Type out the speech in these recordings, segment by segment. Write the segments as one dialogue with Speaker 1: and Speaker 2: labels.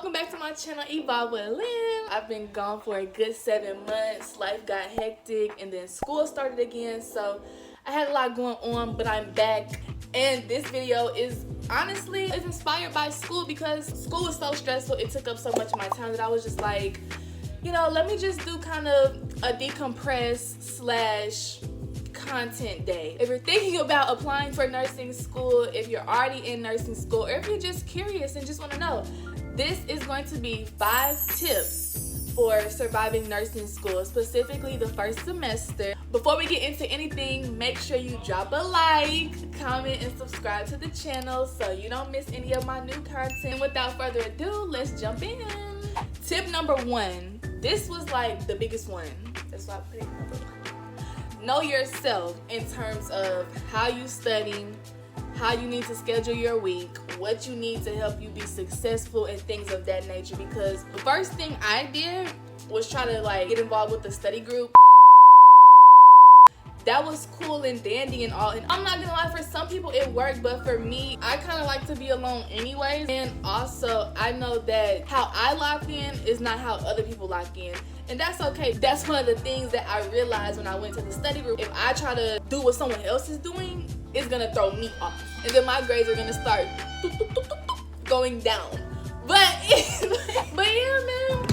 Speaker 1: welcome back to my channel, Evolve with Lim. I've been gone for a good 7 months. Life got hectic and then school started again, so I had a lot going on, but I'm back. And this video is honestly inspired by school because school was so stressful. It took up so much of my time that I was just like, you know, let me just do kind of a decompress / content day. If you're thinking about applying for nursing school, if you're already in nursing school, or if you're just curious and just want to know, this is going to be 5 tips for surviving nursing school, specifically the first semester. Before we get into anything, make sure you drop a like, comment, and subscribe to the channel so you don't miss any of my new content. Without further ado, let's jump in. Tip number 1. This was like the biggest one. That's why I put it number 1. Know yourself in terms of how you study, how you need to schedule your week, what you need to help you be successful, and things of that nature. Because the first thing I did was try to like get involved with the study group. That was cool and dandy and all, and I'm not gonna lie, for some people it worked, but for me, I kind of like to be alone anyways. And also I know that how I lock in is not how other people lock in, and that's okay. That's one of the things that I realized when I went to the study group. If I try to do what someone else is doing, it's gonna throw me off, and then my grades are gonna start going down. But yeah, man,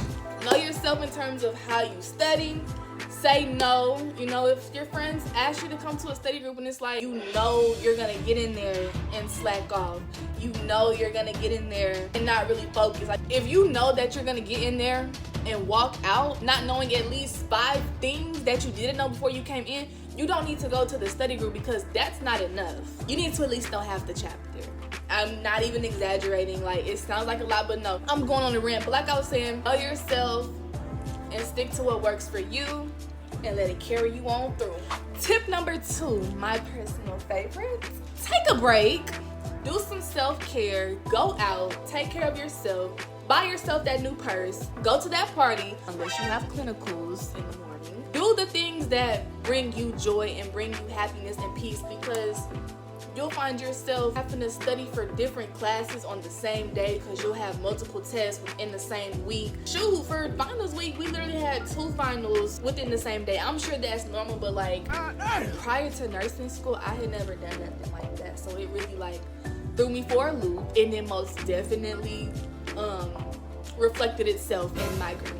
Speaker 1: know yourself in terms of how you study. Say no. You know, if your friends ask you to come to a study group and it's like, you know you're gonna get in there and slack off, you know you're gonna get in there and not really focus. Like, if you know that you're gonna get in there and walk out not knowing at least 5 things that you didn't know before you came in, you don't need to go to the study group, because that's not enough. You need to at least know half the chapter. I'm not even exaggerating. Like, it sounds like a lot, but no, I'm going on a rant. But like I was saying, know yourself and stick to what works for you and let it carry you on through. Tip number 2, my personal favorite: take a break, do some self-care, go out, take care of yourself, buy yourself that new purse, go to that party unless you have clinicals in the morning. Do the things that bring you joy and bring you happiness and peace, because you'll find yourself having to study for different classes on the same day because you'll have multiple tests within the same week. Shoot, for finals week, we literally had 2 finals within the same day. I'm sure that's normal, but like prior to nursing school, I had never done nothing like that. So it really like threw me for a loop, and it most definitely reflected itself in my grade.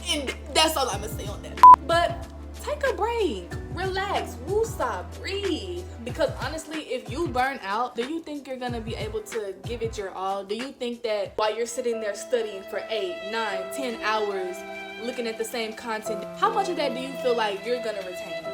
Speaker 1: And that's all I'm gonna say on that. But take a break, relax, woosah, breathe. Because honestly, if you burn out, do you think you're gonna be able to give it your all? Do you think that while you're sitting there studying for 8, 9, 10 hours, looking at the same content, how much of that do you feel like you're gonna retain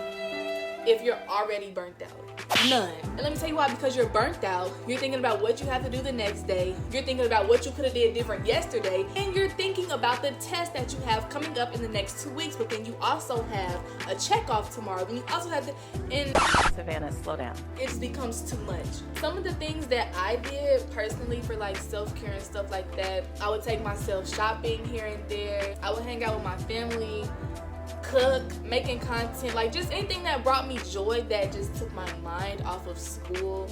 Speaker 1: if you're already burnt out? None. And let me tell you why. Because you're burnt out, you're thinking about what you have to do the next day, you're thinking about what you could have did different yesterday, and you're thinking about the test that you have coming up in the next 2 weeks. But then you also have a check off tomorrow, then you also have to, and
Speaker 2: Savannah, slow down.
Speaker 1: it becomes too much. Some of the things that I did personally for like self-care and stuff like that, I would take myself shopping here and there, I would hang out with my family, cook, making content, like just anything that brought me joy, that just took my mind off of school,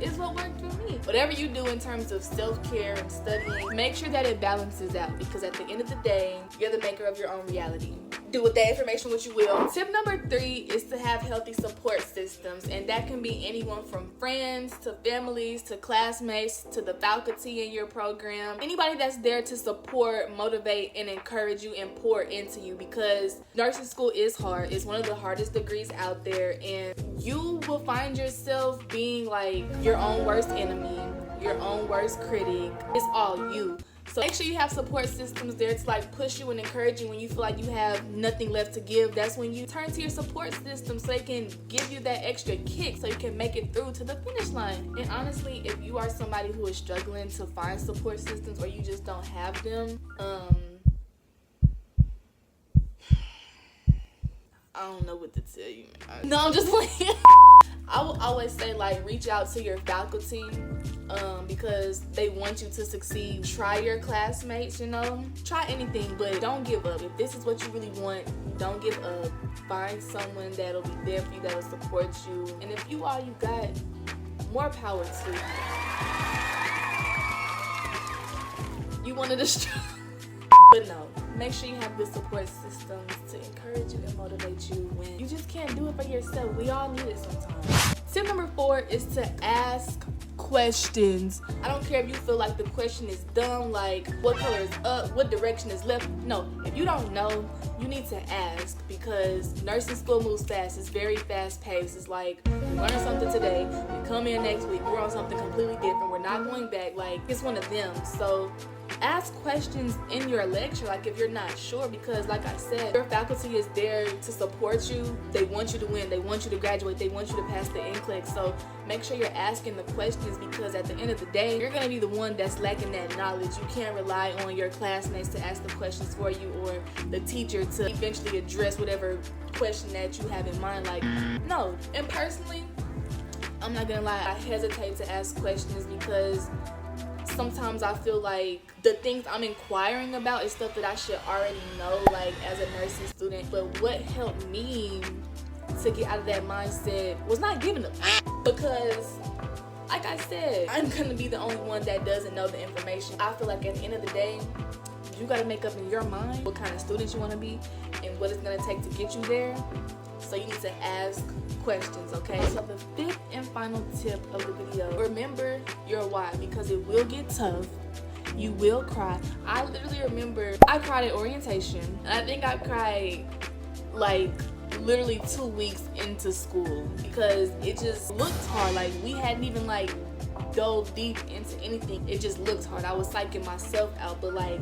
Speaker 1: is what worked for me. Whatever you do in terms of self-care and studying, make sure that it balances out, because at the end of the day, you're the maker of your own reality. Do with that information what you will. Tip number 3 is to have healthy support systems, and that can be anyone from friends to families to classmates to the faculty in your program. Anybody that's there to support, motivate, and encourage you and pour into you, because nursing school is hard. It's one of the hardest degrees out there, and you will find yourself being like your own worst enemy, your own worst critic. It's all you. So make sure you have support systems there to like push you and encourage you when you feel like you have nothing left to give. That's when you turn to your support system so they can give you that extra kick so you can make it through to the finish line. And honestly, if you are somebody who is struggling to find support systems, or you just don't have them, I don't know what to tell you, man. No, I'm just playing. I will always say, like, reach out to your faculty, because they want you to succeed. Try your classmates, you know. Try anything, but don't give up. If this is what you really want, don't give up. Find someone that'll be there for you, that'll support you. And if you all you got, more power to you. You one of the But no, make sure you have good support systems to encourage you and motivate you when you just can't do it for yourself. We all need it sometimes. Tip number 4 is to ask questions. I don't care if you feel like the question is dumb, like what color is up, what direction is left. No, if you don't know, you need to ask, because nursing school moves fast. It's very fast paced. It's like we learn something today, we come in next week, we're on something completely different. We're not going back. Like, it's one of them. So ask questions in your lecture, like if you're not sure, because like I said, your faculty is there to support you. They want you to win, they want you to graduate, they want you to pass the NCLEX. So make sure you're asking the questions, because at the end of the day, you're going to be the one that's lacking that knowledge. You can't rely on your classmates to ask the questions for you, or the teacher to eventually address whatever question that you have in mind. Like, no. And personally, I'm not gonna lie, I hesitate to ask questions, because sometimes I feel like the things I'm inquiring about is stuff that I should already know, like as a nursing student. But what helped me to get out of that mindset was not giving up, because like I said, I'm gonna be the only one that doesn't know the information. I feel like at the end of the day, you gotta make up in your mind what kind of student you want to be and what it's gonna take to get you there. So you need to ask questions, okay? So the 5th and final tip of the video, remember your why, because it will get tough. You will cry. I literally remember I cried at orientation, and I think I cried like literally 2 weeks into school, because it just looked hard. Like, we hadn't even like dove deep into anything. It just looked hard. I was psyching myself out. But like,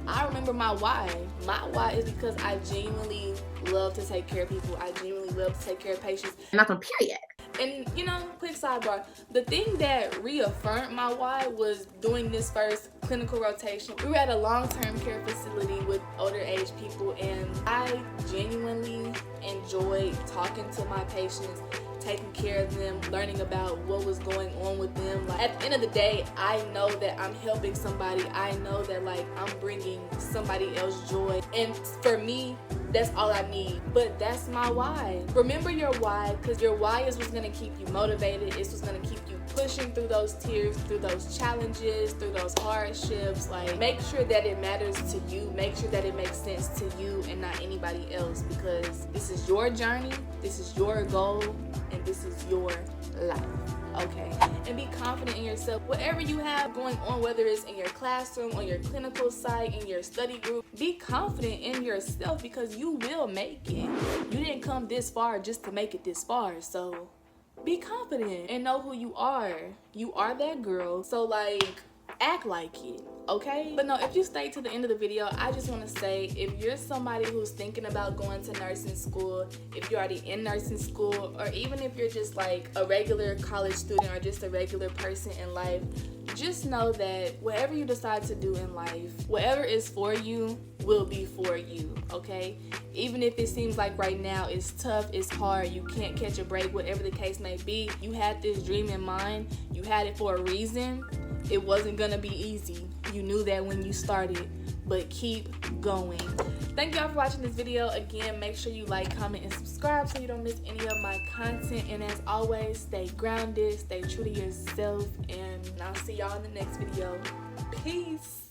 Speaker 1: I remember my why. My why is because I genuinely love to take care of people. I genuinely love to take care of patients.
Speaker 2: Nothing, period.
Speaker 1: And you know, quick sidebar, the thing that reaffirmed my why was doing this first clinical rotation. We were at a long-term care facility with older age people, and I genuinely enjoyed talking to my patients, taking care of them, learning about what was going on with them. Like, at the end of the day, I know that I'm helping somebody. I know that like I'm bringing somebody else joy, and for me, that's all I need. But that's my why. Remember your why, because your why is what's gonna keep you motivated. It's what's gonna keep you pushing through those tears, through those challenges, through those hardships. Like, make sure that it matters to you. Make sure that it makes sense to you and not anybody else, because this is your journey, this is your goal, and this is your life. Okay? And be confident in yourself. Whatever you have going on, whether it's in your classroom, on your clinical site, in your study group, be confident in yourself, because you will make it. You didn't come this far just to make it this far. So be confident and know who you are. You are that girl. So like, act like it, okay? But no, if you stay to the end of the video, I just want to say, if you're somebody who's thinking about going to nursing school, if you're already in nursing school, or even if you're just like a regular college student or just a regular person in life, just know that whatever you decide to do in life, whatever is for you will be for you, okay? Even if it seems like right now it's tough, it's hard, you can't catch a break, whatever the case may be, you had this dream in mind, you had it for a reason. It wasn't gonna be easy. You knew that when you started, but keep going. Thank y'all for watching this video. Again, make sure you like, comment, and subscribe so you don't miss any of my content. And as always, stay grounded, stay true to yourself, and I'll see y'all in the next video. Peace.